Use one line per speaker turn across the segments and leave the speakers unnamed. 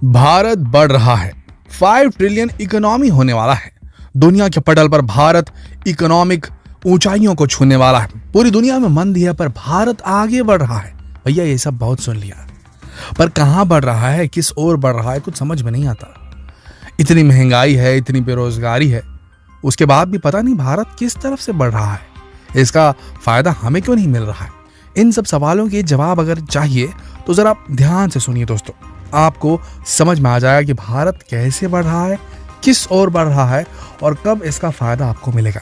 भारत बढ़ रहा है, 5 ट्रिलियन इकोनॉमी होने वाला है। दुनिया के पटल पर भारत इकोनॉमिक ऊंचाइयों को छूने वाला है। पूरी दुनिया में मंदी है पर भारत आगे बढ़ रहा है। भैया ये सब बहुत सुन लिया, पर कहां बढ़ रहा है, किस ओर बढ़ रहा है, कुछ समझ में नहीं आता। इतनी महंगाई है, इतनी बेरोजगारी है, उसके बाद भी पता नहीं भारत किस तरफ से बढ़ रहा है। इसका फायदा हमें क्यों नहीं मिल रहा है? इन सब सवालों के जवाब अगर चाहिए तो जरा ध्यान से सुनिए दोस्तों, आपको समझ में आ जाएगा कि भारत कैसे बढ़ रहा है, किस ओर बढ़ रहा है और कब इसका फायदा आपको मिलेगा।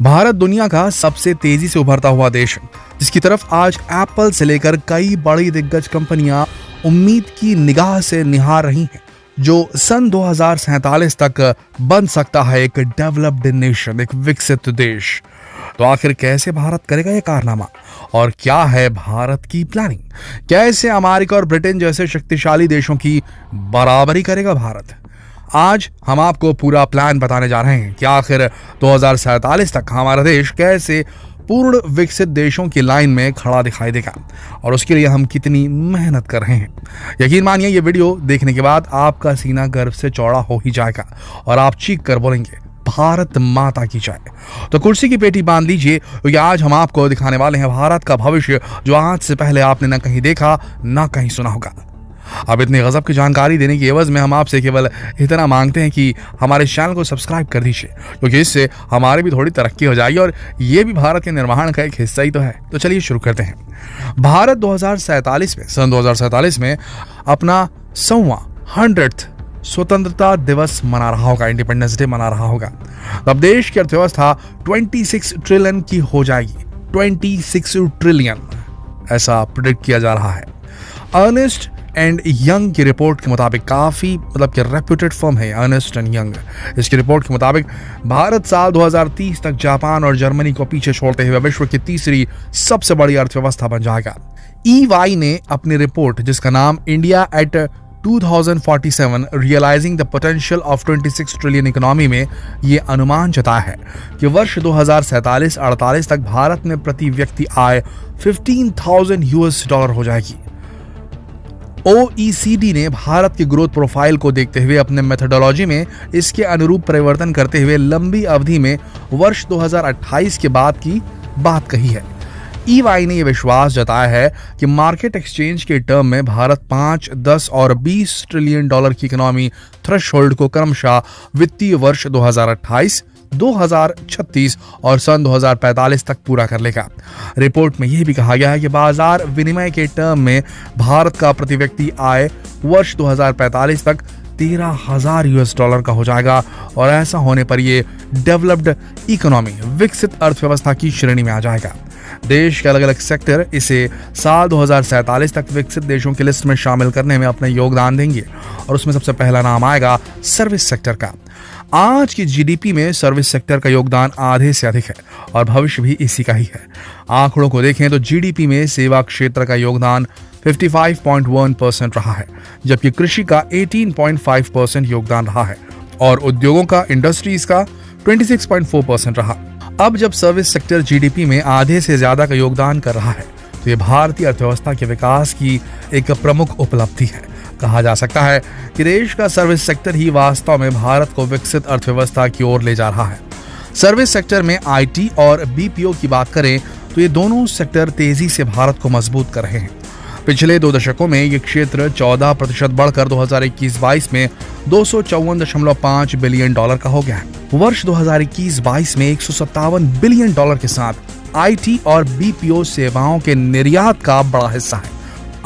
भारत दुनिया का सबसे तेजी से उभरता हुआ देश है, जिसकी तरफ आज एप्पल से लेकर कई बड़ी दिग्गज कंपनियां उम्मीद की निगाह से निहार रही हैं, जो सन 2047 तक बन सकता है एक डेवलप्ड नेशन, एक विकसित देश। तो आखिर कैसे भारत करेगा ये कारनामा और क्या है भारत की प्लानिंग? कैसे अमेरिका और ब्रिटेन जैसे शक्तिशाली देशों की बराबरी करेगा भारत? आज हम आपको पूरा प्लान बताने जा रहे हैं कि आखिर 2047 तक हमारा देश कैसे पूर्ण विकसित देशों की लाइन में खड़ा दिखाई देगा और उसके लिए हम कितनी मेहनत कर रहे हैं। यकीन मानिए ये वीडियो देखने के बाद आपका सीना गर्व से चौड़ा हो ही जाएगा और आप चीख कर बोलेंगे भारत माता की जय। तो कुर्सी की पेटी बांध लीजिए, क्योंकि आज हम आपको दिखाने वाले हैं भारत का भविष्य, जो आज से पहले आपने न कहीं देखा न कहीं सुना होगा। अब इतनी गजब की जानकारी देने की एवज में हम आपसे केवल इतना मांगते हैं कि हमारे चैनल को सब्सक्राइब कर दीजिए, क्योंकि इससे हमारी भी थोड़ी तरक्की हो जाएगी और ये भी भारत के निर्माण का एक हिस्सा ही तो है। तो चलिए शुरू करते हैं। भारत 2047 में अपना 100वां स्वतंत्रता दिवस मना रहा होगा, इंडिपेंडेंस डे मना रहा होगा। अब देश की अर्थव्यवस्था 26 ट्रिलियन की हो जाएगी। 26 ट्रिलियन ऐसा प्रेडिक्ट किया जा रहा है। अर्नेस्ट एंड यंग की रिपोर्ट के मुताबिक, काफी कि रेप्यूटेड फर्म है अर्नेस्ट एंड यंग, इसकी रिपोर्ट के मुताबिक भारत साल 2030 तक जापान और जर्मनी को पीछे छोड़ते हुए विश्व की तीसरी सबसे बड़ी अर्थव्यवस्था बन जाएगा। EY ने अपनी रिपोर्ट, जिसका नाम India at 2047 realising the potential of 26 trillion economy में ये अनुमान जताया है कि वर्ष 2047-48 तक भारत में प्रति व्यक्ति आय $15,000 हो जाएगी। OECD ने भारत की ग्रोथ प्रोफाइल को देखते हुए अपने मेथोडोलॉजी में इसके अनुरूप परिवर्तन करते हुए लंबी अवधि में वर्ष 2028 के बाद की बात कही है। EY ने यह विश्वास जताया है कि मार्केट एक्सचेंज के टर्म में भारत 5, 10 और 20 ट्रिलियन डॉलर की इकोनॉमी थ्रेशोल्ड को क्रमशः वित्तीय वर्ष 2028, 2036 और सन 2045 तक पूरा कर लेगा। रिपोर्ट में यह भी कहा गया है कि बाजार विनिमय के टर्म में भारत का प्रति व्यक्ति आय वर्ष 2045 तक $13,000 का हो जाएगा और ऐसा होने पर यह डेवलप्ड इकोनॉमी, विकसित अर्थव्यवस्था की श्रेणी में आ जाएगा। देश के अलग अलग सेक्टर इसे साल 2047 तक विकसित देशों की लिस्ट में शामिल करने में अपना योगदान देंगे और उसमें सबसे पहला नाम आएगा सर्विस सेक्टर का। आज की GDP में सर्विस सेक्टर का योगदान आधे से अधिक है और भविष्य भी इसी का ही है। आंकड़ों को देखें तो GDP में सेवा क्षेत्र का योगदान 55.1% रहा है, जबकि कृषि का 18.5% योगदान रहा है और उद्योगों का, इंडस्ट्रीज का 26.4% रहा। अब जब सर्विस सेक्टर GDP में आधे से ज्यादा का योगदान कर रहा है तो ये भारतीय अर्थव्यवस्था के विकास की एक प्रमुख उपलब्धि है। कहा जा सकता है कि देश का सर्विस सेक्टर ही वास्तव में भारत को विकसित अर्थव्यवस्था की ओर ले जा रहा है। सर्विस सेक्टर में IT और BPO की बात करें तो ये दोनों सेक्टर तेजी से भारत को मजबूत कर रहे हैं। पिछले 2 दशकों में ये क्षेत्र 14% बढ़कर 2021-22 में $254.5 बिलियन का हो गया है। वर्ष 2021-22 में $157 बिलियन के साथ IT और BPO सेवाओं के निर्यात का बड़ा हिस्सा है।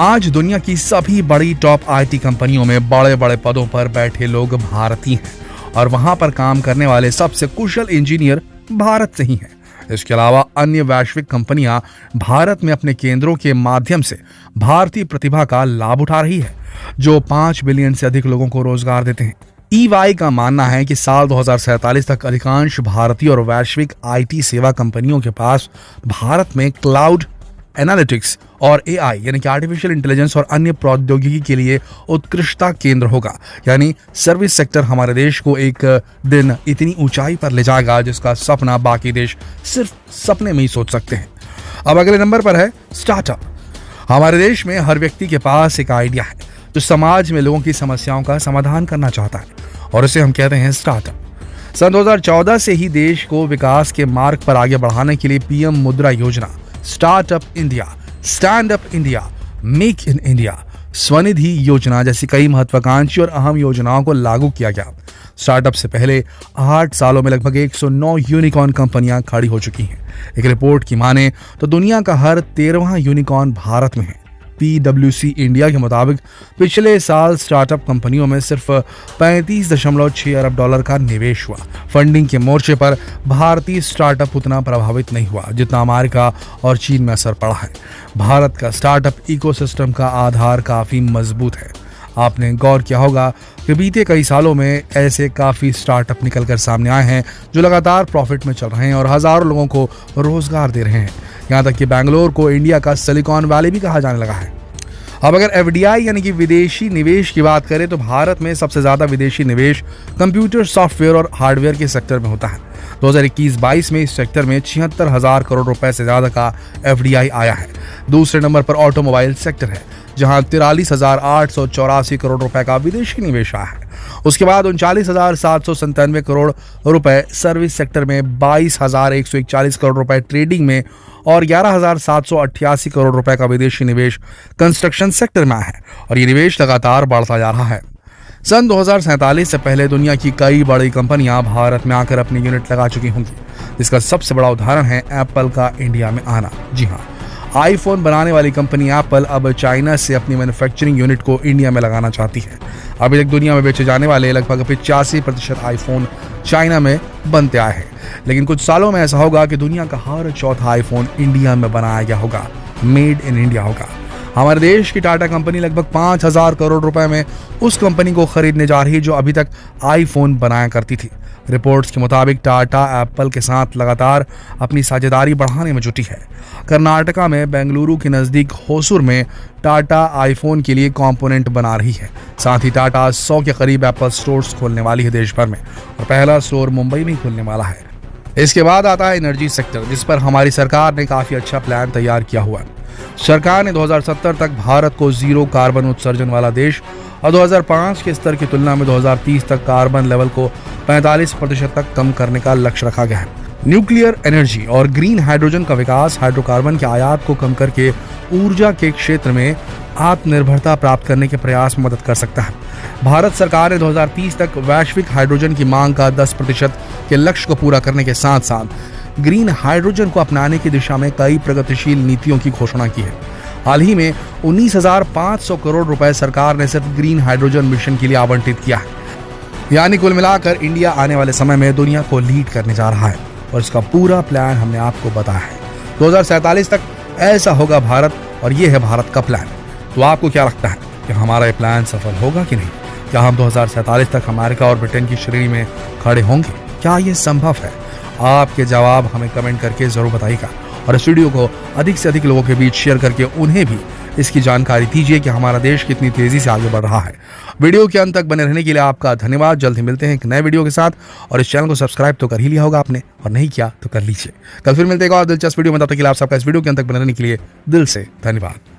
आज दुनिया की सभी बड़ी टॉप IT कंपनियों में बड़े बड़े पदों पर बैठे लोग भारतीय हैं और वहां पर काम करने वाले सबसे कुशल इंजीनियर भारत से ही हैं। इसके अलावा अन्य वैश्विक कंपनियां भारत में अपने केंद्रों के माध्यम से भारतीय प्रतिभा का लाभ उठा रही है, जो 5 बिलियन से अधिक लोगों को रोजगार देते हैं। EY का मानना है कि साल 2047 तक अधिकांश भारतीय और वैश्विक IT सेवा कंपनियों के पास भारत में क्लाउड, एनालिटिक्स और AI यानी कि आर्टिफिशियल इंटेलिजेंस और अन्य प्रौद्योगिकी के लिए उत्कृष्टता केंद्र होगा। यानी सर्विस सेक्टर हमारे देश को एक दिन इतनी ऊंचाई पर ले जाएगा जिसका सपना बाकी देश सिर्फ सपने में ही सोच सकते हैं। अब अगले नंबर पर है स्टार्टअप। हमारे देश में हर व्यक्ति के पास एक आइडिया है, जो समाज में लोगों की समस्याओं का समाधान करना चाहता है, और इसे हम कहते हैं स्टार्टअप। सन 2014 से ही देश को विकास के मार्ग पर आगे बढ़ाने के लिए पीएम मुद्रा योजना, startup India, stand up India, make in India, Svanidhi योजना जैसी कई महत्वाकांक्षी और अहम योजनाओं को लागू किया गया। स्टार्टअप से पहले 8 सालों में लगभग 109 यूनिकॉर्न कंपनियां खड़ी हो चुकी हैं। एक रिपोर्ट की माने तो दुनिया का हर 13वां यूनिकॉर्न भारत में है। PwC इंडिया के मुताबिक पिछले साल स्टार्टअप कंपनियों में सिर्फ 35.6 अरब डॉलर का निवेश हुआ। फंडिंग के मोर्चे पर भारतीय स्टार्टअप उतना प्रभावित नहीं हुआ जितना अमेरिका और चीन में असर पड़ा है। भारत का स्टार्टअप इकोसिस्टम का आधार काफी मजबूत है। आपने गौर किया होगा कि बीते कई सालों में ऐसे काफी स्टार्टअप निकलकर सामने आए हैं जो लगातार प्रॉफिट में चल रहे हैं और हजारों लोगों को रोजगार दे रहे हैं। यहाँ तक कि बैंगलोर को इंडिया का सिलिकॉन वैली भी कहा जाने लगा है। अब अगर FDI यानी कि विदेशी निवेश की बात करें तो भारत में सबसे ज्यादा विदेशी निवेश कंप्यूटर, सॉफ्टवेयर और हार्डवेयर के सेक्टर में होता है। 2021-22 में इस सेक्टर में 76,000 करोड़ रुपए से ज्यादा का FDI आया है। दूसरे नंबर पर ऑटोमोबाइल सेक्टर है, जहां 43,884 करोड़ रुपए का विदेशी निवेश आया है। उसके बाद 39,797 करोड़ रुपए सर्विस सेक्टर में, 22,141 करोड़ रुपए ट्रेडिंग में और 11,788 करोड़ रुपए का विदेशी निवेश कंस्ट्रक्शन सेक्टर में आया है। और ये निवेश लगातार बढ़ता जा रहा है। सन 2047 से पहले दुनिया की कई बड़ी कंपनियां भारत में आकर अपनी यूनिट लगा चुकी होंगी, जिसका सबसे बड़ा उदाहरण है एप्पल का इंडिया में आना। जी हाँ, आईफोन बनाने वाली कंपनी एप्पल अब चाइना से अपनी मैन्युफैक्चरिंग यूनिट को इंडिया में लगाना चाहती है। अभी तक दुनिया में बेचे जाने वाले लगभग 85% आईफोन चाइना में बनते आए हैं, लेकिन कुछ सालों में ऐसा होगा कि दुनिया का हर चौथा आईफोन इंडिया में बनाया गया होगा, मेड इन इंडिया होगा। हमारे देश की टाटा कंपनी लगभग 5,000 करोड़ रुपए में उस कंपनी को खरीदने जा रही है जो अभी तक आईफोन बनाया करती थी। रिपोर्ट्स के मुताबिक टाटा एप्पल के साथ लगातार अपनी साझेदारी बढ़ाने में जुटी है। कर्नाटका में बेंगलुरु के नजदीक होसूर में टाटा आईफोन के लिए कंपोनेंट बना रही है। साथ ही टाटा 100 के करीब एप्पल स्टोर्स खोलने वाली है देश भर में, और पहला स्टोर मुंबई में खुलने वाला है। इसके बाद आता है एनर्जी सेक्टर, जिस पर हमारी सरकार ने काफी अच्छा प्लान तैयार किया हुआ है। सरकार ने 2070 तक भारत को जीरो कार्बन उत्सर्जन वाला देश और 2005 के स्तर की तुलना में 2030 तक कार्बन लेवल को 45% तक कम करने का लक्ष्य रखा गया है। न्यूक्लियर एनर्जी और ग्रीन हाइड्रोजन का विकास हाइड्रोकार्बन के आयात को कम करके ऊर्जा के क्षेत्र में आत्मनिर्भरता प्राप्त करने के प्रयास में मदद कर सकता है। भारत सरकार ने 2030 तक वैश्विक हाइड्रोजन की मांग का 10% के लक्ष्य को पूरा करने के साथ साथ ग्रीन हाइड्रोजन को अपनाने की दिशा में कई प्रगतिशील नीतियों की घोषणा की है। हाल ही में 19,500 करोड़ रुपए सरकार ने सिर्फ ग्रीन हाइड्रोजन मिशन के लिए आवंटित किया है। यानी कुल मिलाकर इंडिया आने वाले समय में दुनिया को लीड करने जा रहा है, और इसका पूरा प्लान हमने आपको बताया है। 2047 तक ऐसा होगा भारत, और ये है भारत का प्लान। तो आपको क्या लगता है कि हमारा ये प्लान सफल होगा कि नहीं? क्या हम 2047 तक अमेरिका और ब्रिटेन की श्रेणी में खड़े होंगे? क्या ये संभव है? आपके जवाब हमें कमेंट करके जरूर बताइएगा, और इस वीडियो को अधिक से अधिक लोगों के बीच शेयर करके उन्हें भी इसकी जानकारी दीजिए कि हमारा देश कितनी तेजी से आगे बढ़ रहा है। वीडियो के अंत तक बने रहने के लिए आपका धन्यवाद। जल्द ही मिलते हैं एक नए वीडियो के साथ, और इस चैनल को सब्सक्राइब तो कर ही लिया होगा आपने, और नहीं किया तो कर लीजिए। कल फिर मिलते हैं एक और दिलचस्प वीडियो में। तब तक के लिए आप सबका इस वीडियो के अंत तक बने रहने के लिए दिल से धन्यवाद।